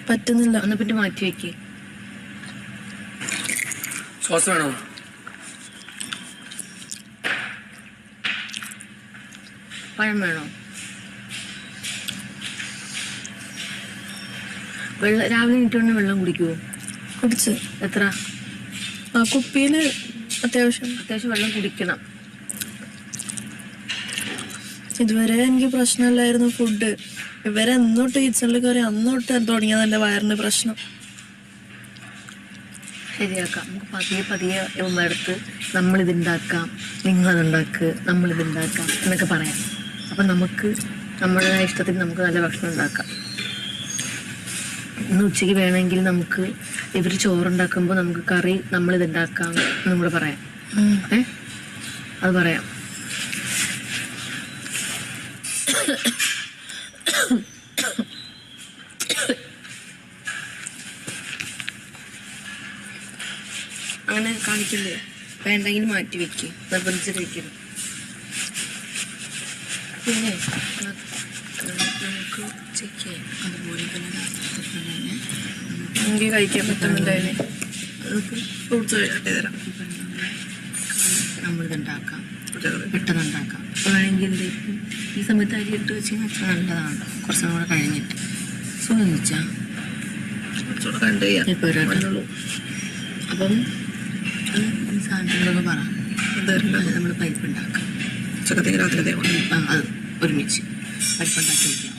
പറ്റുന്നില്ല. ഒന്ന് പിന്നെ മാറ്റി വെക്ക്. സോസ് വേണോ? പഴം വേണോ? വെള്ളം രാവിലെ നീട്ടുകൊണ്ട് വെള്ളം കുടിക്കുവോ? കുടിച്ച്. എത്ര? ആ കുപ്പിയില് അത്യാവശ്യം വെള്ളം കുടിക്കണം. ഇതുവരെ എനിക്ക് പ്രശ്നമില്ലായിരുന്നു ഫുഡ്. ഇവരെ എന്നോട്ട് കിച്ചണിൽ കയറി അന്നോട്ട് തുടങ്ങിയത് എൻ്റെ വയറിന് പ്രശ്നം. ശരിയാക്കാം. നമുക്ക് പതിയെ പതിയെ എടുത്ത് നമ്മളിതുണ്ടാക്കാം, നിങ്ങളതുണ്ടാക്ക്, നമ്മളിതുണ്ടാക്കാം എന്നൊക്കെ പറയാം. അപ്പം നമുക്ക് നമ്മുടേതായ ഇഷ്ടത്തിന് നമുക്ക് നല്ല ഭക്ഷണം ഉണ്ടാക്കാം. ഇന്ന് ഉച്ചയ്ക്ക് വേണമെങ്കിൽ നമുക്ക് ഇവർ ചോറുണ്ടാക്കുമ്പോൾ നമുക്ക് കറി നമ്മളിതുണ്ടാക്കാം എന്നും കൂടെ പറയാം. അത് പറയാം. അങ്ങനെ കാണിക്കില്ലേ? വേണ്ടെങ്കിൽ മാറ്റി വെക്കും, നിർബന്ധിച്ചിട്ട് വെക്കരുത്. പിന്നെ നമുക്ക് ഉച്ചയ്ക്ക് അതുപോലെ തന്നെ എനിക്ക് കഴിക്കാൻ പറ്റുന്നുണ്ടായില്ലേ? ഫ്രൂട്ട്സ് കഴിച്ചിട്ട് തരാം. നമ്മളിതുണ്ടാക്കാം, പെട്ടെന്നുണ്ടാക്കാം. വേണമെങ്കിൽ ഈ സമയത്ത് അരി ഇട്ട് വെച്ച് കഴിഞ്ഞാൽ അത്ര നല്ലതാണ്. കുറച്ചും കൂടെ കഴിഞ്ഞിട്ട് സുഖം വെച്ചാൽ ഇപ്പോൾ ഒരാട്ടുള്ളൂ. അപ്പം സാധനങ്ങളൊക്കെ പറ. നമ്മൾ പരിപ്പ് ഉണ്ടാക്കാം. ഉച്ചക്കത്തേക്ക് രാത്രി അത് ഒരുമിച്ച് പരിപ്പുണ്ടാക്കി വയ്ക്കാം.